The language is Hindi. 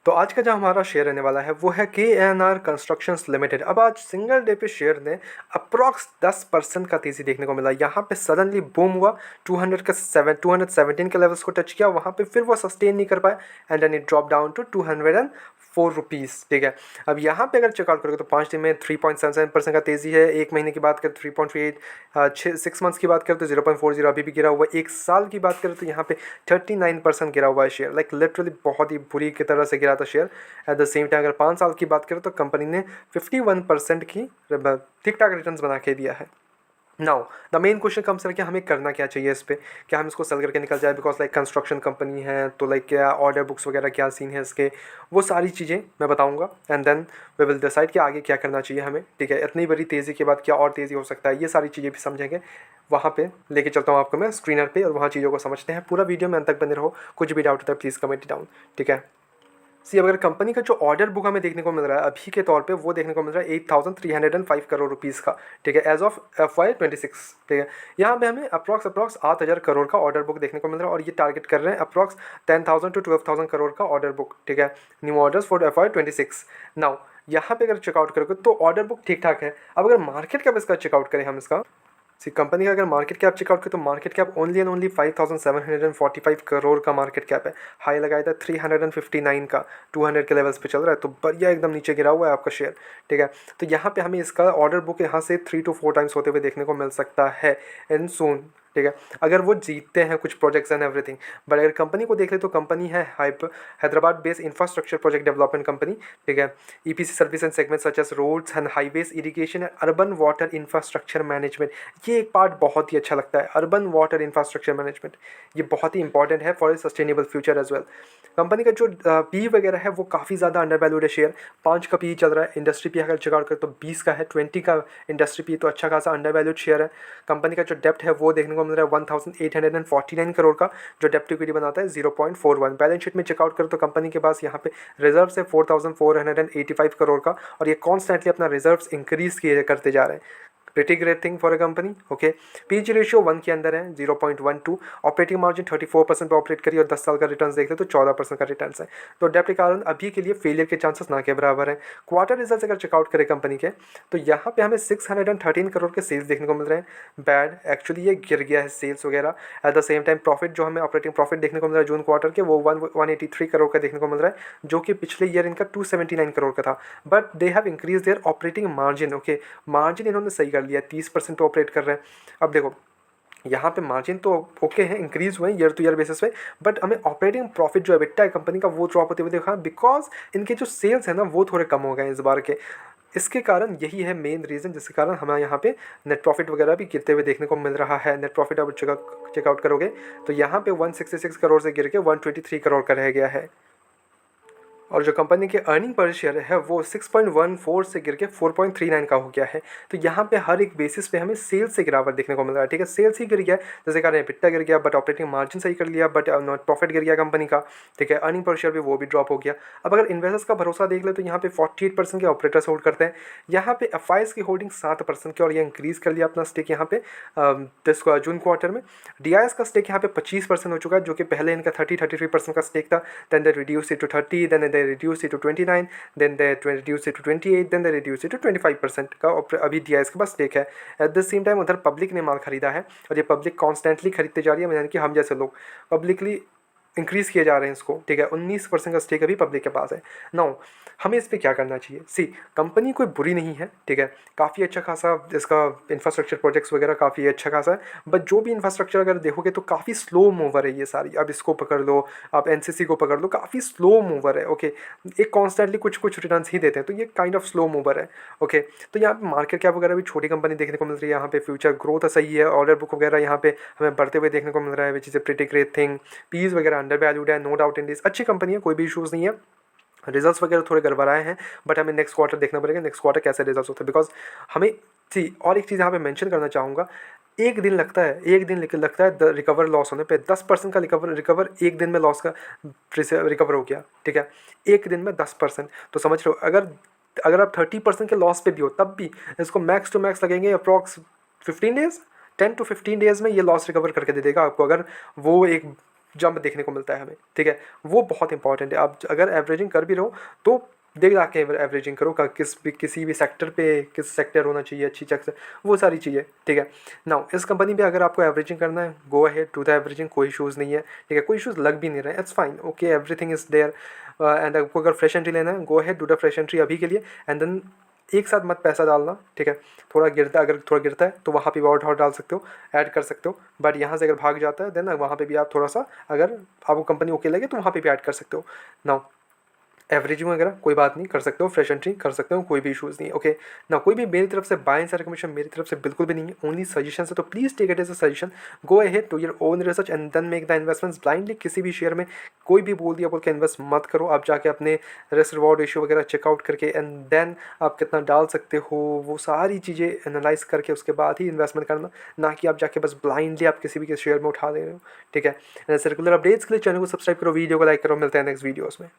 तो आज का जो हमारा शेयर रहने वाला है वो है KNR कंस्ट्रक्शंस लिमिटेड। अब आज सिंगल डे पे शेयर ने अप्रॉक्स 10% का तेज़ी देखने को मिला। यहाँ पे सडनली बूम हुआ, 217 के लेवल्स को टच किया, वहाँ पे फिर वो सस्टेन नहीं कर पाया and then it drop down to 204 rupees. ठीक है, अब यहाँ पे अगर चेकआउट करोगे तो 5 दिन में 3.77% का तेज़ी है। एक महीने की बात करें तो 3.38, 6 मंथ्स की बात करें तो 0.40 अभी भी गिरा हुआ है। एक साल की बात करें तो यहाँ पे 39% गिरा हुआ है शेयर। लाइक लिटरली बहुत ही बुरी की तरह से गिरा था share. At the same time अगर 5 साल की बात करें तो कंपनी ने 51% की ठीक ठाक रिटर्न्स बना के दिया है। Now the main question comes है कि हमें करना क्या चाहिए इस पे, क्या हम इसको सेल करके निकल जाए, बिकॉज लाइक कंस्ट्रक्शन कंपनी है तो लाइक क्या ऑर्डर बुक्स वगैरह क्या सीन है इसके, वो सारी चीज़ें मैं बताऊंगा and then we will decide कि आगे क्या करना चाहिए हमें। ठीक है, इतनी बड़ी तेज़ी के बाद क्या और तेज़ी हो सकता है, ये सारी चीज़ें भी समझेंगे। वहाँ पे लेके चलता हूँ आपको मैं स्क्रीनर पे और वहाँ चीज़ों को समझते हैं। पूरा वीडियो में अंत तक बने रहो, कुछ भी डाउट होता है प्लीज़ कमेंट डाउन। ठीक है, सी अगर कंपनी का जो ऑर्डर बुक हमें देखने को मिल रहा है अभी के तौर पे, वो देखने को मिल रहा है 8,305 करोड़ रुपीज़ का। ठीक है, एज ऑफ FY26। ठीक है, यहाँ पे हमें अप्रॉक्स 8,000 करोड़ का ऑर्डर बुक देखने को मिल रहा है और ये टारगेट कर रहे हैं अप्रॉक्स 10,000 to 12,000 करोड़ का ऑर्डर बुक। ठीक है, new orders for FY26। Now यहाँ पे अगर चेकआउट करोगे तो ऑर्डर बुक ठीक ठाक है। अब अगर मार्केट कैप इसका चेकआउट करें हम इसका, सी कंपनी का अगर मार्केट कैप चेकआउट करें तो market cap only and only 5,745 crore का मार्केट कैप है। हाई लगाया था 359 का, 200 के लेवल्स पे चल रहा है, तो बढ़िया एकदम नीचे गिरा हुआ है आपका शेयर। ठीक है, तो यहाँ पे हमें इसका ऑर्डर बुक यहाँ से 3 to 4 टाइम्स होते हुए देखने को मिल सकता है इन सून। ठीक है, अगर वो जीतते हैं कुछ प्रोजेक्ट्स एंड एवरीथिंग। बट अगर कंपनी को देख ले तो कंपनी है Hyderabad based infrastructure project development company. ठीक है, EPC service and segment such as roads and highways, irrigation and urban water infrastructure management. ये एक पार्ट बहुत ही अच्छा लगता है, अर्बन वाटर इंफ्रास्ट्रक्चर मैनेजमेंट, ये बहुत ही इंपॉर्टेंट है for a sustainable future as well. Company का जो पी वगैरह है वो काफ़ी ज़्यादा अंडर वैल्यूड है शेयर। 5 का पी चल रहा है, इंडस्ट्री पी अगर चेकआउट करें तो 20 का है, 20 का इंडस्ट्री पी, तो अच्छा खासा अंडर वैल्यूड शेयर है। कंपनी का जो डेप्ट है वो देखने को मिल रहा है 1,849 करोड़ का, जो डेप्ट इक्विटी बनाता है 0.41। बैलेंस शीट में चेकआउट करें तो कंपनी के पास यहाँ पे रिजर्व है 4,485 करोड़ का और ये कॉन्स्टेंटली अपना रिजर्व्स इंक्रीज किए करते जा रहे हैं। Pretty great thing for a company. Okay, PG ratio 1 के अंदर है, 0.12। ऑपरेटिंग मार्जिन 34% पे ऑपरेट करी और 10 साल का रिटर्न देख ले तो 14% का रिटर्न है। तो डेप्ट के कारण अभी के लिए फेलियर के चांसेस ना के बराबर हैं। क्वार्टर रिजल्ट अगर चेकआउट करें कंपनी के तो यहाँ पे हमें 613 करोड़ के सेल्स देखने को मिल रहे हैं। बैड एक्चुअली ये गिर गया है सेल्स वगैरह। At the same time profit जो हमें ऑपरेटिंग प्रॉफिट देखने को मिल रहा है जून क्वार्टर के, वो 183 करोड़ का देखने को मिल रहा है, जो कि पिछले ईयर इनका 279 करोड़ का था। But they have increase their operating margin. Okay, margin इन्होंने सही कर लिया, 30% पे ऑपरेट कर रहे हैं। अब देखो यहाँ पे मार्जिन तो ओके है, इंक्रीज हुए ईयर टू ईयर बेसिस पे, बट हमें ऑपरेटिंग प्रॉफिट जो EBITDA है कंपनी का वो ड्रॉप होते हुए देखा, बिकॉज इनके जो सेल्स है ना वो थोड़े कम हो गए इस बार के। इसके कारण यही है मेन रीज़न जिसके कारण हमें यहाँ पे नेट प्रॉफिट वगैरह भी गिरते हुए देखने को मिल रहा है। नेट प्रॉफिट अब चेकआउट करोगे तो यहाँ पे 166 करोड़ से गिर के 123 करोड़ का रह गया है। और जो कंपनी के अर्निंग पर शेयर है वो 6.14 से गिर के 4.39 का हो गया है। तो यहाँ पे हर एक बेसिस पे हमें सेल्स से गिरावट देखने को मिल रहा है। ठीक है, सेल्स ही गिर गया जैसे कारण EBITDA गिर गया, बट ऑपरेटिंग मार्जिन सही कर लिया, बट नॉट प्रॉफिट गिर गया कंपनी का। ठीक है, अर्निंग पर शेयर भी वो भी ड्रॉप हो गया। अब अगर इन्वेस्टर्स का भरोसा देख ले तो यहाँ पे 48% के ऑपरेटर्स होल्ड करते हैं। यहाँ पे FIs की होल्डिंग 7% की और ये इंक्रीज कर लिया अपना स्टेक यहाँ पे जून क्वार्टर में। DIs का स्टेक यहाँ पे 25% हो चुका है, जो कि पहले इनका 33% का स्टेक था। Then they reduce it to 30, then they reduce it to 29, then they reduce it to 28, then they reduce it to 25% का अभी DIs के पास स्टेक है। एट द सेम टाइम उधर पब्लिक ने माल खरीदा है और ये पब्लिक कॉन्स्टेंटली खरीदते जा रही है, यानी कि हम जैसे लोग पब्लिकली इंक्रीज़ किए जा रहे हैं इसको। ठीक है, 19% का स्टेक अभी पब्लिक के पास है। नाउ हमें इस पर क्या करना चाहिए? सी कंपनी कोई बुरी नहीं है। ठीक है, काफ़ी अच्छा खासा इसका इंफ्रास्ट्रक्चर प्रोजेक्ट्स वगैरह काफ़ी अच्छा खासा है, बट जो भी इंफ्रास्ट्रक्चर अगर देखोगे तो काफ़ी स्लो मूवर है ये सारी। अब इसको पकड़ लो, आप NCC को पकड़ लो, काफ़ी स्लो मूवर है। ओके, एक कॉन्स्टेंटली कुछ रिटर्न्स ही देते हैं, तो ये काइंड ऑफ स्लो मूवर है। ओके, तो यहाँ पे मार्केट कैप वगैरह भी छोटी कंपनी देखने को मिल रही है। यहाँ पे फ्यूचर ग्रोथ सही है, ऑर्डर बुक वगैरह यहाँ पे हमें बढ़ते हुए देखने को मिल रहा है, which is a pretty great thing. PEs वगैरह अंडर वैल्यूड है, नो डाउट इन दिस। अच्छी कंपनी है, कोई भी इशूज़ नहीं है। रिजल्ट्स वगैरह थोड़े गड़बड़ाए हैं, बट हमें नेक्स्ट क्वार्टर देखना पड़ेगा, नेक्स्ट क्वार्टर कैसे रिजल्ट्स होते हैं, बिकॉज हमें सी और एक चीज़ यहाँ पे मेंशन करना चाहूँगा। एक दिन लगता है रिकवर लॉस होने पे 10% का रिकवर एक दिन में लॉस का रिकवर हो गया। ठीक है, एक दिन में 10%, तो समझ लो अगर आप 30% के लॉस पे भी हो तब भी इसको मैक्स टू मैक्स लगेंगे अप्रॉक्स 15 डेज, 10 to 15 डेज़ में ये लॉस रिकवर करके दे देगा आपको, अगर वो एक जंप देखने को मिलता है हमें, ठीक है, वो बहुत इंपॉर्टेंट है। आप अगर एवरेजिंग कर भी रहो तो देख ला के एवरेजिंग करो, किसी भी सेक्टर पे किस सेक्टर होना चाहिए अच्छी सेक्टर, वो सारी चीज़ें, ठीक है। नाउ इस कंपनी पे अगर आपको एवरेजिंग करना है, go ahead to the averaging, कोई इशूज़ नहीं है, ठीक है, कोई इशूज़ लग भी नहीं रहे, it's fine, okay, everything is there. And आपको अगर फ्रेश एंट्री लेना है, go ahead do the fresh entry अभी के लिए, एंड देन एक साथ मत पैसा डालना, ठीक है, थोड़ा गिरता है, अगर थोड़ा गिरता है तो वहाँ पे भी और डाल सकते हो, ऐड कर सकते हो, बट यहाँ से अगर भाग जाता है देन वहाँ पे भी आप थोड़ा सा, अगर आपको कंपनी ओके लगे तो वहाँ पे भी ऐड कर सकते हो। नाउ एवरेजिंग वगैरह कोई बात नहीं, कर सकते हो, फ्रेश एंट्री कर सकते हो, कोई भी इशूज़ नहीं है, ओके। ना कोई भी मेरी तरफ से बाय एंड सेल रिकमेंडेशन मेरी तरफ से बिल्कुल भी नहीं है, ओनली सजेशन है, तो please take it as a suggestion, go ahead to your own research and then make the investments blindly. किसी भी शेयर में कोई भी बोल दिया बोल के इन्वेस्ट मत करो, आप जाके अपने रिस्क रिवॉर्ड रेशियो वगैरह चेकआउट करके एंड देन आप कितना डाल सकते हो वो सारी चीज़ें एनालाइज करके उसके बाद ही इन्वेस्टमेंट करना, ना कि आप जाके बस ब्लाइंडली आप किसी भी शेयर में उठा दे रहे हो, ठीक है। ऐसे रेगुलर अपडेट्स के लिए चैनल को सब्सक्राइब करो, वीडियो को लाइक करो, मिलते हैं नेक्स्ट वीडियोज़ में।